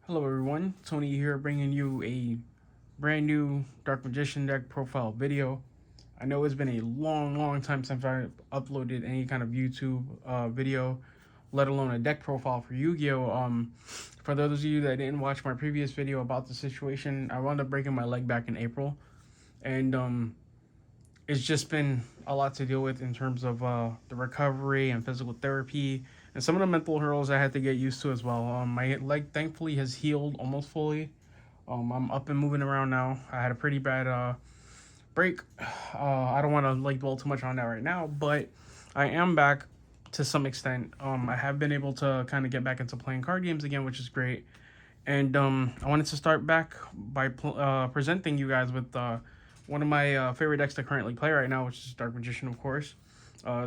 Hello everyone, Tony here bringing you a brand new Dark Magician deck profile video. I know it's been a long time since I uploaded any kind of YouTube video, let alone a deck profile for Yu-Gi-Oh! For those of you that didn't watch my previous video about the situation, I wound up breaking my leg back in April, and it's just been a lot to deal with in terms of the recovery and physical therapy and some of the mental hurdles I had to get used to as well. My leg thankfully has healed almost fully. I'm up and moving around now. I had a pretty bad break. I don't want to dwell too much on that right now, but I am back to some extent. I have been able to kind of get back into playing card games again, which is great. And I wanted to start back by presenting you guys with one of my favorite decks to currently play right now, which is Dark Magician, of course.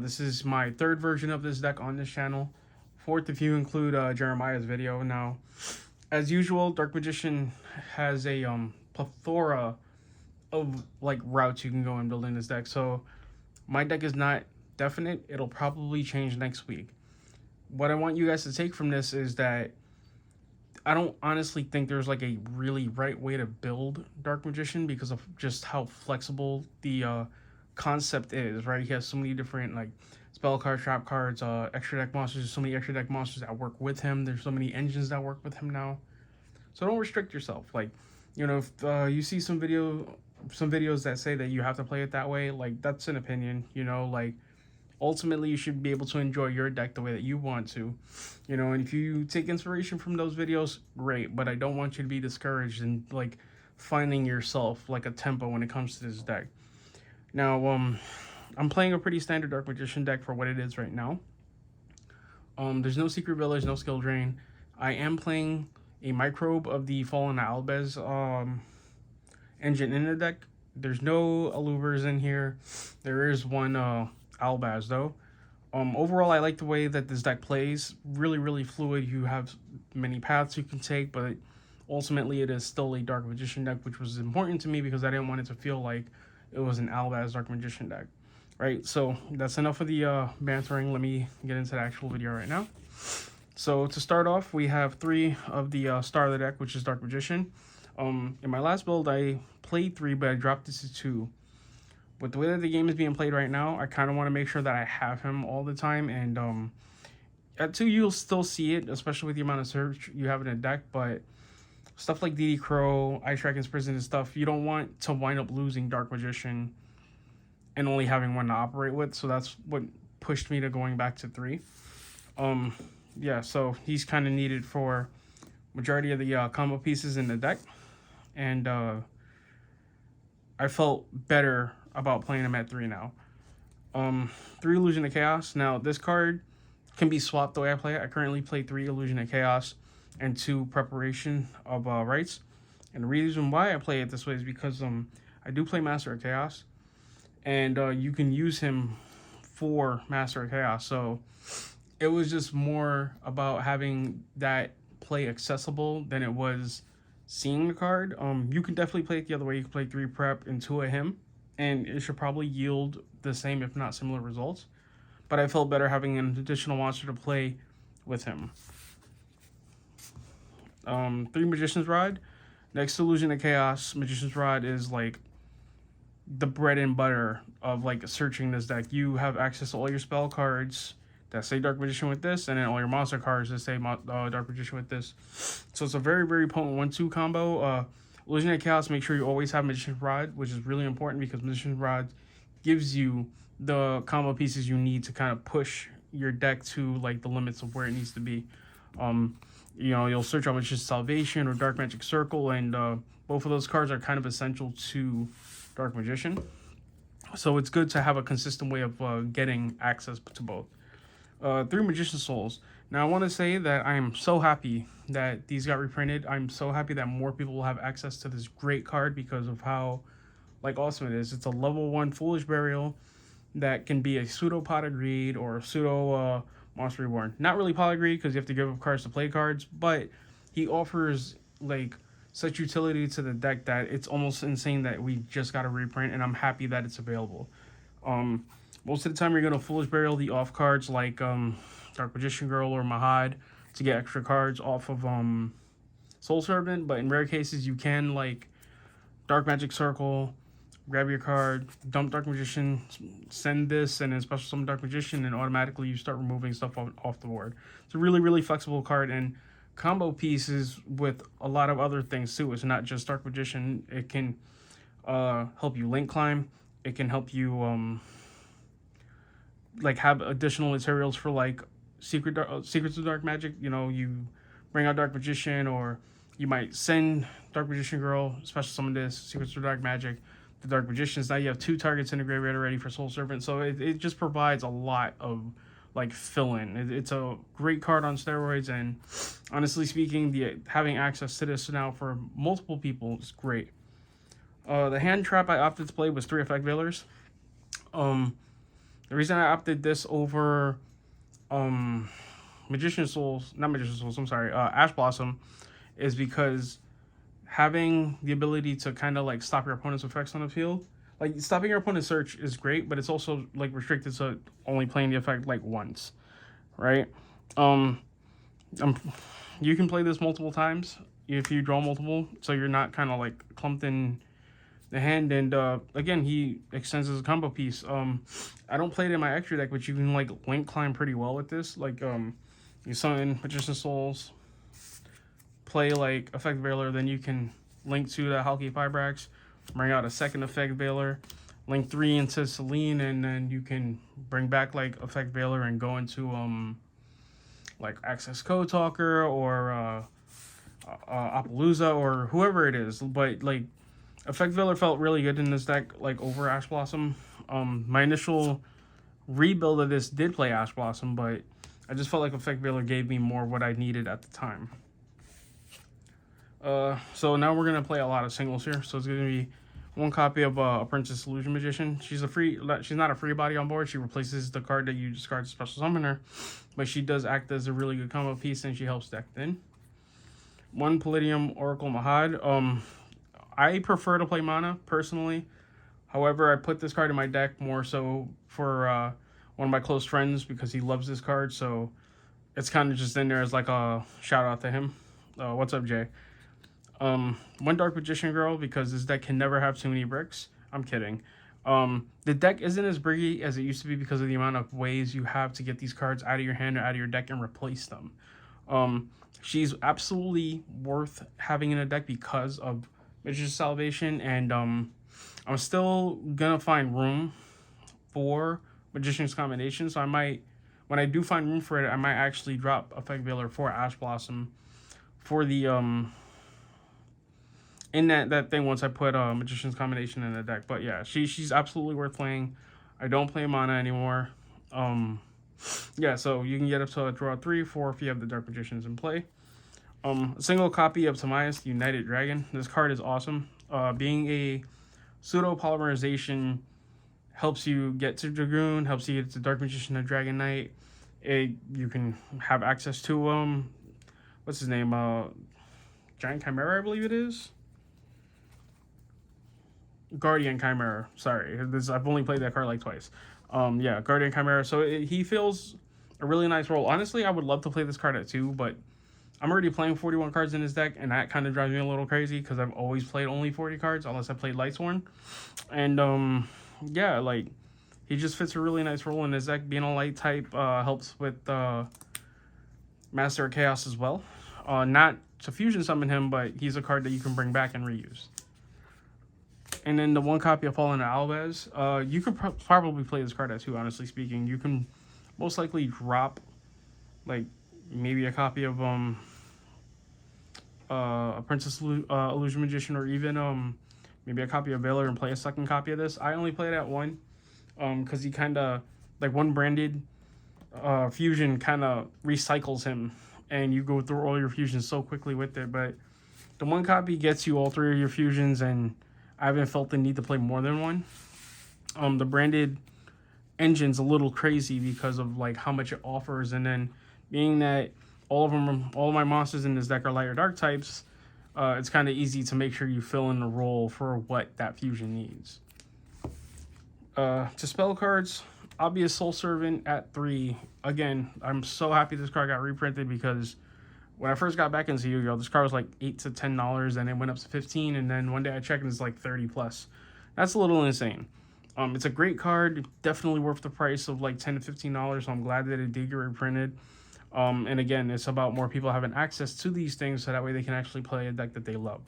This is my third version of this deck on this channel. Fourth if you include Jeremiah's video. Now, as usual, Dark Magician has a plethora of routes you can go and build in this deck. So my deck is not definite. It'll probably change next week. What I want you guys to take from this is that I don't honestly think there's a really right way to build Dark Magician because of just how flexible the concept is, right? He has so many different spell cards, trap cards, extra deck monsters. There's so many extra deck monsters that work with him. There's so many engines that work with him now. So don't restrict yourself. If you see some videos that say that you have to play it that way, that's an opinion. Ultimately you should be able to enjoy your deck the way that you want to, and if you take inspiration from those videos, great, but I don't want you to be discouraged and finding yourself a tempo when it comes to this deck. Now I'm playing a pretty standard Dark Magician deck for what it is right now. There's no Secret Village, no Skill Drain. I am playing a Microbe of the Fallen Albez engine in the deck. There's no Alubers in here. There is one Albaz though. Overall, I like the way that this deck plays. Really fluid. You have many paths you can take, but ultimately it is still a Dark Magician deck, which was important to me because I didn't want it to feel like it was an Albaz Dark Magician deck. Right, so that's enough of the bantering. Let me get into the actual video right now. So to start off, we have three of the star of the deck, which is Dark Magician. In my last build, I played three, but I dropped this to two. With the way that the game is being played right now, I kind of want to make sure that I have him all the time. And at two, you'll still see it, especially with the amount of search you have in a deck. But stuff like DD Crow, Ice Dragon's Prison and stuff, you don't want to wind up losing Dark Magician and only having one to operate with. So that's what pushed me to going back to three. Yeah, so he's kind of needed for majority of the combo pieces in the deck. And I felt better about playing him at three now. 3 Illusion of Chaos. Now, this card can be swapped the way I play it. I currently play 3 Illusion of Chaos and 2 Preparation of Rites. And the reason why I play it this way is because I do play Master of Chaos. And you can use him for Master of Chaos. So it was just more about having that play accessible than it was seeing the card. You can definitely play it the other way. You can play 3 prep and 2 of him, and it should probably yield the same, if not similar, results. But I felt better having an additional monster to play with him. 3 Magician's Rod. Next to Illusion of Chaos, Magician's Rod is the bread and butter of searching this deck. You have access to all your spell cards that say Dark Magician with this, and then all your monster cards that say Dark Magician with this. So it's a very potent 1-2 combo. Illusion of Chaos, make sure you always have Magician's Rod, which is really important because Magician's Rod gives you the combo pieces you need to kind of push your deck to the limits of where it needs to be. You'll search out Magician's Salvation or Dark Magic Circle, and both of those cards are kind of essential to Dark Magician. So it's good to have a consistent way of getting access to both. 3 Magician Souls. Now I want to say that I am so happy that these got reprinted. I'm so happy that more people will have access to this great card because of how awesome it is. It's a level 1 Foolish Burial that can be a pseudo Pot of Greed or a pseudo Monster Reborn. Not really Pot of Greed because you have to give up cards to play cards, but he offers such utility to the deck that it's almost insane that we just got a reprint, and I'm happy that it's available. Most of the time you're going to Foolish Burial the off cards like Dark Magician Girl or Mahad to get extra cards off of Soul Servant, but in rare cases you can like Dark Magic Circle, grab your card, dump Dark Magician, send this, and then special summon Dark Magician, and automatically you start removing stuff off the board. It's a really, really flexible card, and combo pieces with a lot of other things too. It's not just Dark Magician. It can help you link climb. It can help you like have additional materials for like Secrets of Dark Magic. You know, you bring out Dark Magician, or you might send Dark Magician Girl, special summon this, Secrets of Dark Magic, the Dark Magicians. Now you have 2 targets in the graveyard already for Soul Servant. So it just provides a lot of like fill-in. It's a great card on steroids, and honestly speaking, having access to this now for multiple people is great. The hand trap I opted to play was 3 Effect Veilers. The reason I opted this over Magician Souls, not Magician Souls, I'm sorry, Ash Blossom, is because having the ability to kind of like stop your opponent's effects on the field, like stopping your opponent's search is great, but it's also like restricted to only playing the effect like once, right? You can play this multiple times if you draw multiple, so you're not kind of like clumped in the hand. And again, he extends as a combo piece. I don't play it in my extra deck, but you can like link climb pretty well with this. Like you summon Magician Souls, play like Effect Veiler, then you can link to the Halki Fibrax, bring out a second Effect Veiler, link 3 into Selene, and then you can bring back like Effect Veiler and go into like Access Code Talker or Appaloosa or whoever it is. But like Effect Veiler felt really good in this deck, like over Ash Blossom. My initial rebuild of this did play Ash Blossom, but I just felt like Effect Veiler gave me more what I needed at the time. So now we're gonna play a lot of singles here. So it's gonna be 1 copy of Apprentice Illusion Magician. She's not a free body on board. She replaces the card that you discard to special summon her, but she does act as a really good combo piece, and she helps deck thin. 1 Palladium Oracle Mahad. I prefer to play mana personally. However, I put this card in my deck more so for one of my close friends because he loves this card. So it's kind of just in there as like a shout out to him. What's up, Jay? 1 Dark Magician Girl because this deck can never have too many bricks. I'm kidding. The deck isn't as briggy as it used to be because of the amount of ways you have to get these cards out of your hand or out of your deck and replace them. She's absolutely worth having in a deck because of Magician's Salvation, and I'm still gonna find room for Magician's Combination, so I might, when I do find room for it, I might actually drop Effect Veiler for Ash Blossom for the in that thing once I put Magician's Combination in the deck. But yeah, she's absolutely worth playing. I don't play mana anymore. Yeah, so you can get up to draw 3, 4 if you have the Dark Magicians in play. A single copy of Timaeus, the United Dragon. This card is awesome. Being a pseudo polymerization helps you get to Dragoon, helps you get to Dark Magician and Dragon Knight. You can have access to what's his name? Giant Chimera, I believe it is. Guardian Chimera. Sorry, I've only played that card like twice. Yeah, Guardian Chimera. So he fills a really nice role. Honestly, I would love to play this card at 2, but I'm already playing 41 cards in this deck, and that kind of drives me a little crazy because I've always played only 40 cards unless I played Lightsworn. And yeah, like he just fits a really nice role in this deck. Being a light type helps with Master of Chaos as well. Not to fusion summon him, but he's a card that you can bring back and reuse. And then the 1 copy of Fallen Albaz. You could probably play this card at 2, honestly speaking. You can most likely drop like maybe a copy of Apprentice Illusion Magician, or even maybe a copy of Veiler, and play a second copy of this. I only played at 1 because he kind of, like 1 branded fusion kind of recycles him, and you go through all your fusions so quickly with it. But the 1 copy gets you all 3 of your fusions, and I haven't felt the need to play more than 1. The branded engine's a little crazy because of like how much it offers, and then being that all of my monsters in this deck are light or dark types, it's kind of easy to make sure you fill in the role for what that fusion needs. To spell cards, Obvious Soul Servant at 3. Again, I'm so happy this card got reprinted because When I first got back into Yu-Gi-Oh, this card was like $8 to $10, and it went up to 15, and then one day I checked and it's like 30 plus. That's a little insane. It's a great card, definitely worth the price of like $10 to $15. So I'm glad that it did get reprinted. And again, it's about more people having access to these things, so that way they can actually play a deck that they love.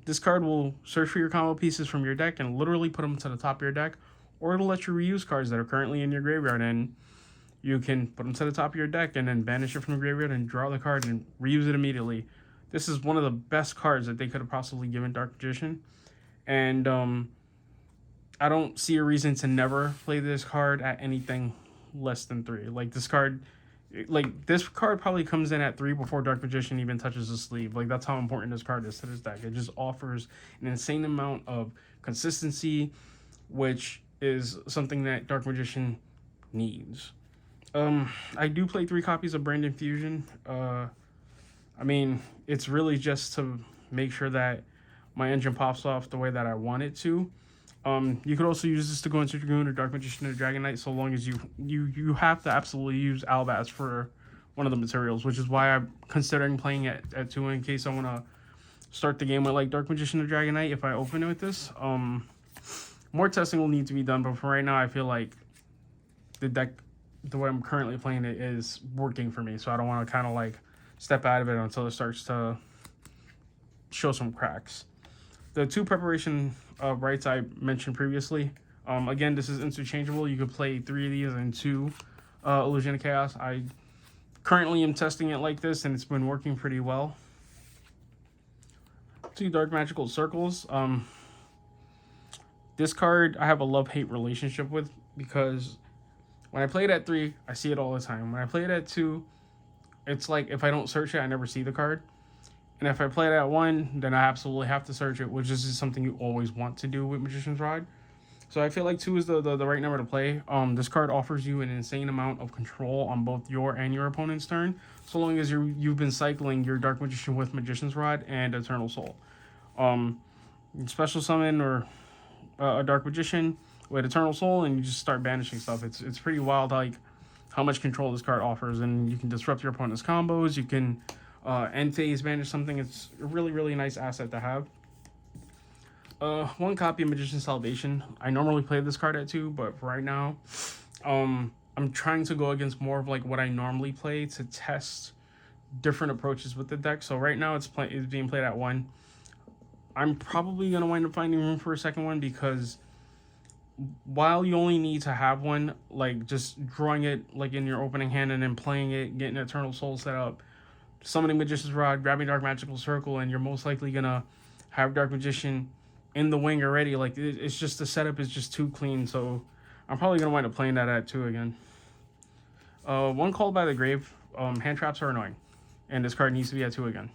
This card will search for your combo pieces from your deck and literally put them to the top of your deck, or it'll let you reuse cards that are currently in your graveyard, and you can put them to the top of your deck and then banish it from the graveyard and draw the card and reuse it immediately. This is one of the best cards that they could have possibly given Dark Magician. And I don't see a reason to never play this card at anything less than 3. Like this card probably comes in at 3 before Dark Magician even touches the sleeve. Like that's how important this card is to this deck. It just offers an insane amount of consistency, which is something that Dark Magician needs. I do play 3 copies of Branded Fusion. I mean, it's really just to make sure that my engine pops off the way that I want it to. You could also use this to go into Dragoon or Dark Magician or Dragon Knight, so long as you have to absolutely use Albaz for one of the materials, which is why I'm considering playing at 2 in case I want to start the game with like Dark Magician or Dragon Knight if I open it with this. More testing will need to be done, but for right now I feel like the deck, the way I'm currently playing it, is working for me, so I don't want to kind of like step out of it until it starts to show some cracks. The 2 preparation rights I mentioned previously, again, this is interchangeable. You could play 3 of these and 2 Illusion of Chaos. I currently am testing it like this, and it's been working pretty well. 2 Dark Magical Circles. This card I have a love-hate relationship with, because when I play it at 3, I see it all the time. When I play it at 2, it's like if I don't search it, I never see the card. And if I play it at 1, then I absolutely have to search it, which is something you always want to do with Magician's Rod. So I feel like 2 is the right number to play. This card offers you an insane amount of control on both your and your opponent's turn, so long as you've been cycling your Dark Magician with Magician's Rod and Eternal Soul. Special summon or a Dark Magician with Eternal Soul, and you just start banishing stuff. It's pretty wild, like how much control this card offers, and you can disrupt your opponent's combos. You can end phase banish something. It's a really, really nice asset to have. 1 copy of Magician's Salvation. I normally play this card at 2, but for right now, I'm trying to go against more of like what I normally play to test different approaches with the deck. So right now it's being played at 1. I'm probably gonna wind up finding room for a second one, because while you only need to have 1, like just drawing it like in your opening hand and then playing it, getting Eternal Soul set up, summoning Magician's Rod, grabbing Dark Magical Circle, and you're most likely gonna have Dark Magician in the wing already. Like it's just, the setup is just too clean, so I'm probably gonna wind up playing that at 2 again. 1 Called by the Grave. Hand traps are annoying, and this card needs to be at 2 again.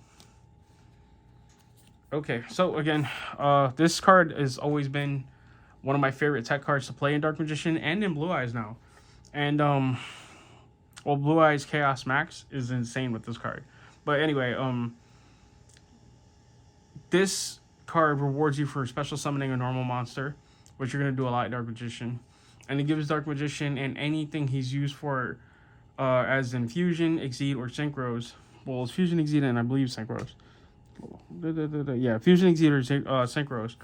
Okay, so again, this card has always been one of my favorite tech cards to play in Dark Magician and in Blue Eyes now. And well, Blue Eyes Chaos Max is insane with this card. But anyway, this card rewards you for special summoning a normal monster, which you're going to do a lot in Dark Magician. And it gives Dark Magician and anything he's used for, as in Fusion, Exceed, or Synchros. Well, it's Fusion, Exceed, and I believe Synchros. Yeah, Fusion, Exceed, or Synchros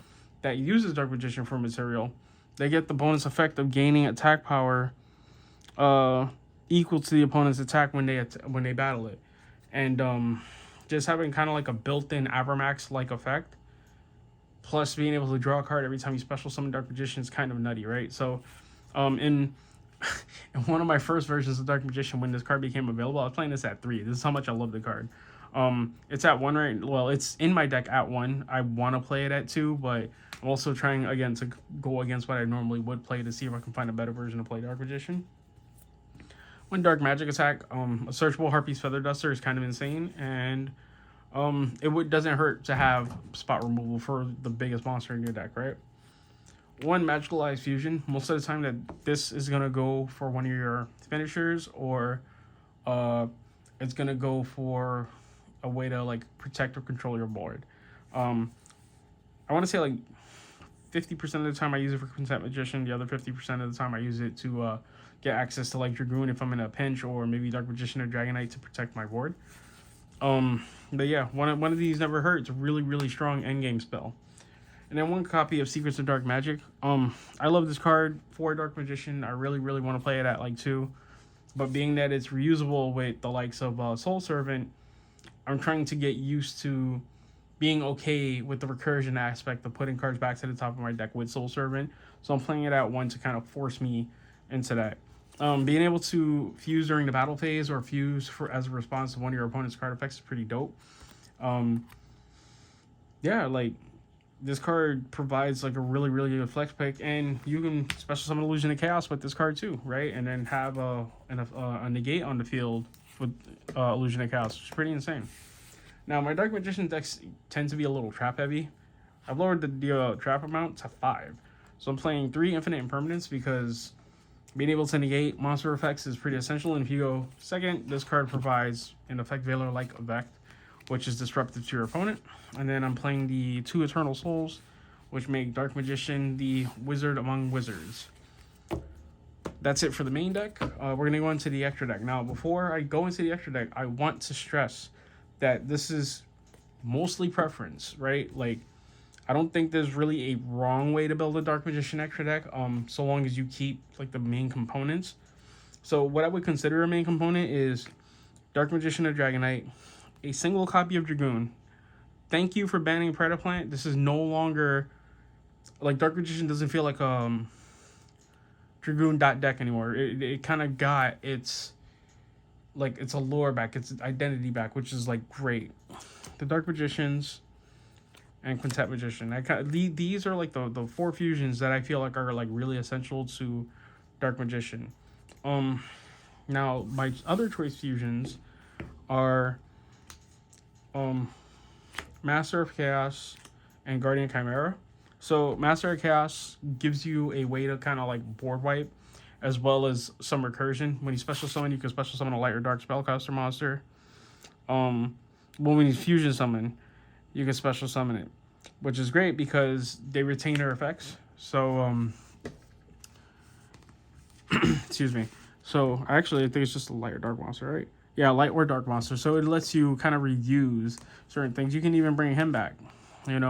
that uses Dark Magician for material. They get the bonus effect of gaining attack power equal to the opponent's attack when they battle it. And just having kind of like a built-in Abramax-like effect, plus being able to draw a card every time you special summon Dark Magician, is kind of nutty, right? So in one of my first versions of Dark Magician, when this card became available, I was playing this at 3. This is how much I love the card. It's at 1 right. Well, it's in my deck at 1. I want to play it at 2, but I'm also trying again to go against what I normally would play to see if I can find a better version to play Dark Magician. When Dark Magic attack, a searchable Harpy's Feather Duster is kind of insane, and doesn't hurt to have spot removal for the biggest monster in your deck, right? 1 Magical Eyes Fusion. Most of the time that this is gonna go for one of your finishers, or it's gonna go for a way to like protect or control your board. I want to say like 50% of the time I use it for Quintet Magician. The other 50% of the time I use it to get access to like Dragoon if I'm in a pinch, or maybe Dark Magician or Dragon Knight to protect my board. But yeah, one of these never hurt. It's a really, really strong endgame spell. And then one copy of Secrets of Dark Magic. I love this card for Dark Magician. I really, really want to play it at like 2. But being that it's reusable with the likes of Soul Servant, I'm trying to get used to being okay with the recursion aspect of putting cards back to the top of my deck with Soul Servant. So I'm playing it at 1 to kind of force me into that. Being able to fuse during the battle phase or fuse as a response to one of your opponent's card effects is pretty dope. Yeah, like this card provides like a really, really good flex pick, and you can special summon Illusion of Chaos with this card too, right? And then have a negate on the field with Illusion of Chaos, which is pretty insane. Now, my Dark Magician decks tend to be a little trap heavy. I've lowered the trap amount to 5. So I'm playing 3 Infinite Impermanence because being able to negate monster effects is pretty essential. And if you go second, this card provides an Effect Veiler-like effect, which is disruptive to your opponent. And then I'm playing the 2 Eternal Souls, which make Dark Magician the wizard among wizards. That's it for the main deck. We're going to go into the extra deck. Now, before I go into the extra deck, I want to stress that this is mostly preference, right? Like, I don't think there's really a wrong way to build a Dark Magician extra deck, so long as you keep like the main components. So what I would consider a main component is Dark Magician of Dragonite, a single copy of Dragoon. Thank you for banning Predaplant. This is no longer like Dark Magician doesn't feel like Dragoon deck anymore. It kind of got its like its allure back, its identity back, which is like great. The Dark Magicians and Quintet Magician. These are like the 4 fusions that I feel like are like really essential to Dark Magician. Now my other choice fusions are Master of Chaos and Guardian Chimera. So Master of Chaos gives you a way to kind of like board wipe, as well as some recursion. When you special summon, you can special summon a light or dark spellcaster monster. But when you fusion summon, you can special summon it, which is great because they retain their effects. So excuse me. So actually, I think it's just a light or dark monster, right? Yeah, light or dark monster. So it lets you kind of reuse certain things. You can even bring him back, and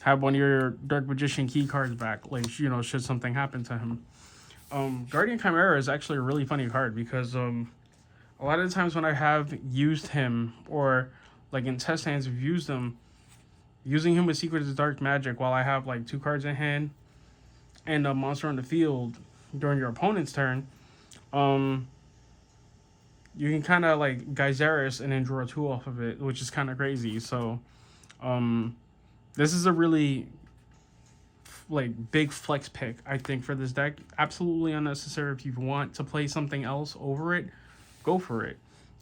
have one of your Dark Magician key cards back, like, should something happen to him. Guardian Chimera is actually a really funny card because a lot of the times when I have used him, or like in test hands have used him, using him with Secrets of Dark Magic while I have like 2 cards in hand and a monster on the field during your opponent's turn, you can kind of like Geyseris and then draw 2 off of it, which is kind of crazy. So this is a really like big flex pick, I think, for this deck. Absolutely unnecessary. If you want to play something else over it, go for it.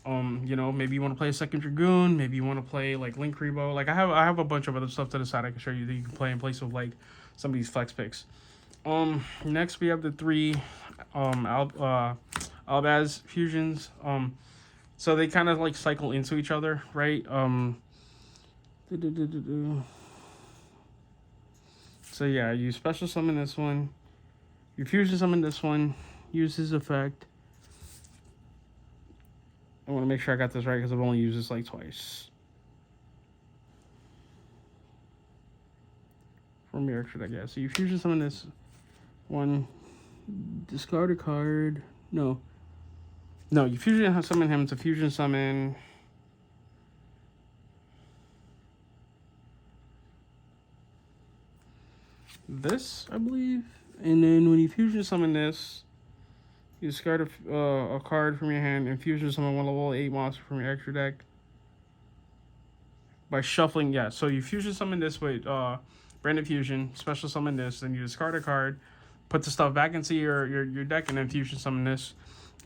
Maybe you want to play a second Dragoon, maybe you want to play like Link Rebo. Like I have a bunch of other stuff to the side I can show you that you can play in place of like some of these flex picks. Next we have the 3 Albaz fusions. So they kind of like cycle into each other, right? So yeah, you special summon this one, you fusion summon this one, use his effect. I want to make sure I got this right because I've only used this like twice. From your extra deck, yeah. So you fusion summon this one, discard a card. No, you fusion summon him to fusion summon this, I believe. And then when you fusion summon this, you discard a card from your hand and fusion summon one level 8 monster from your extra deck by shuffling. Yeah, so you fusion summon this with Branded Fusion, special summon this, then you discard a card, put the stuff back into your deck, and then fusion summon this.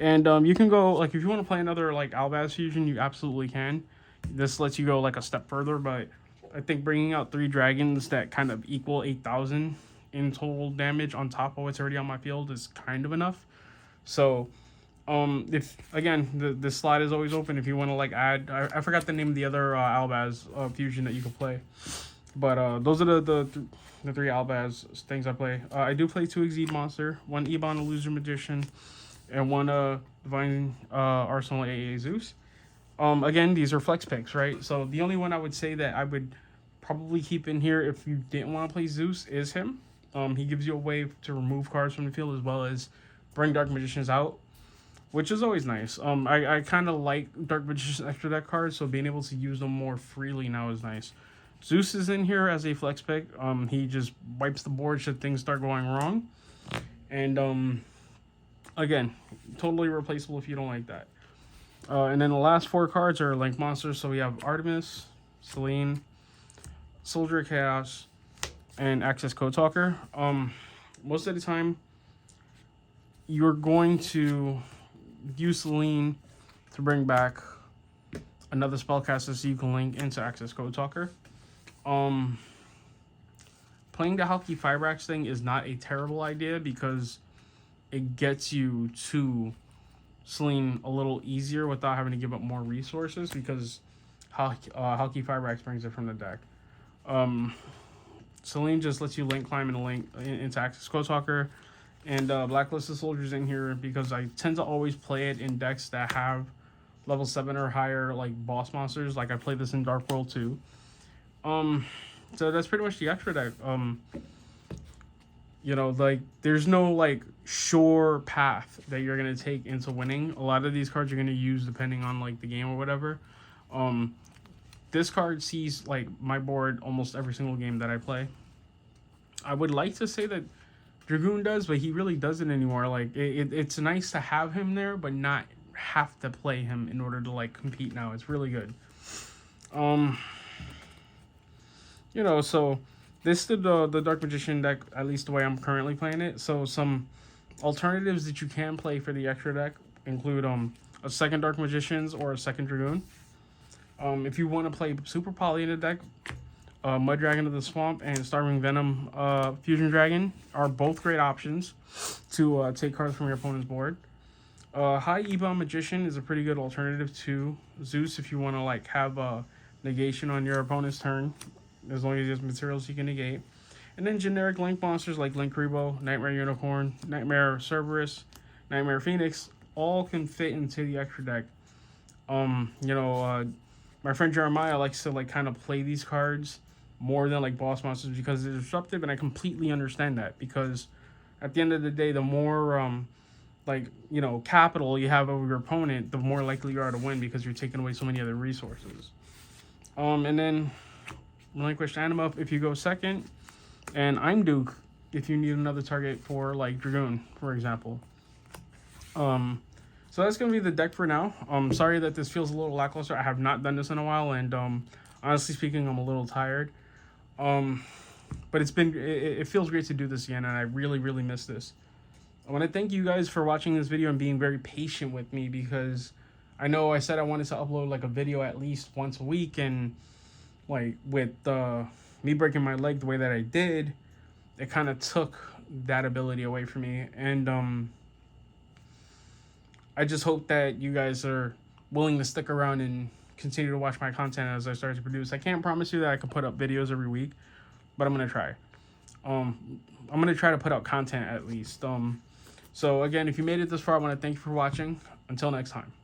And you can go, like, if you want to play another like Albaz fusion, you absolutely can. This lets you go like a step further, but I think bringing out 3 dragons that kind of equal 8,000 in total damage on top of what's already on my field is kind of enough. So if again, the slot is always open if you want to like add. I forgot the name of the other Albaz fusion that you can play, but those are the 3 Albaz things I play. I do play 2 Exceed monster, 1 Ebon Illusion Magician, and 1 Divine Arsenal AA Zeus. Again, these are flex picks, right? So the only one I would say that I would probably keep in here if you didn't want to play Zeus is him. He gives you a way to remove cards from the field as well as bring Dark Magicians out, which is always nice. I kind of like Dark Magician's extra deck cards, so being able to use them more freely now is nice. Zeus is in here as a flex pick. He just wipes the board should things start going wrong. And again, totally replaceable if you don't like that. And then the last 4 cards are Link monsters. So we have Artemis, Selene, Soldier of Chaos, and Access Code Talker. Most of the time, you're going to use Selene to bring back another spellcaster so you can link into Access Code Talker. Playing the Halki Fibrax thing is not a terrible idea because it gets you to Selene a little easier without having to give up more resources because Halki Fibrax brings it from the deck. Selene just lets you link climb and link into Access Code Talker. And Blacklisted Soldiers in here because I tend to always play it in decks that have level 7 or higher like boss monsters. Like I play this in Dark World too. So that's pretty much the extra deck. You know, like there's no like sure path that you're gonna take into winning. A lot of these cards you're gonna use depending on like the game or whatever. This card sees like my board almost every single game that I play. I would like to say that Dragoon does, but he really doesn't anymore. Like it's nice to have him there, but not have to play him in order to like compete now. It's really good. You know, so this is the Dark Magician deck, at least the way I'm currently playing it. So some alternatives that you can play for the extra deck include a second Dark Magicians or a second Dragoon. If you want to play Super Poly in the deck, Mud Dragon of the Swamp and Starving Venom Fusion Dragon are both great options to take cards from your opponent's board. High Ebon Magician is a pretty good alternative to Zeus if you want to like have a negation on your opponent's turn, as long as he has materials he can negate. And then generic Link monsters like Linkuriboh, Nightmare Unicorn, Nightmare Cerberus, Nightmare Phoenix all can fit into the extra deck. You know, my friend Jeremiah likes to like kind of play these cards more than like boss monsters because they're disruptive, and I completely understand that because at the end of the day, the more like, you know, capital you have over your opponent, the more likely you are to win because you're taking away so many other resources. And then Relinquished Anima if you go second, and I'm Duke if you need another target for like Dragoon, for example. So that's going to be the deck for now. Sorry that this feels a little lackluster. I have not done this in a while, and honestly speaking, I'm a little tired. But it feels great to do this again, and I really, really miss this. I want to thank you guys for watching this video and being very patient with me because I know I said I wanted to upload like a video at least once a week, and like with me breaking my leg the way that I did, it kind of took that ability away from me. And I just hope that you guys are willing to stick around and continue to watch my content as I start to produce. I can't promise you that I can put up videos every week, but I'm going to try. I'm going to try to put out content at least. So again, if you made it this far, I want to thank you for watching. Until next time.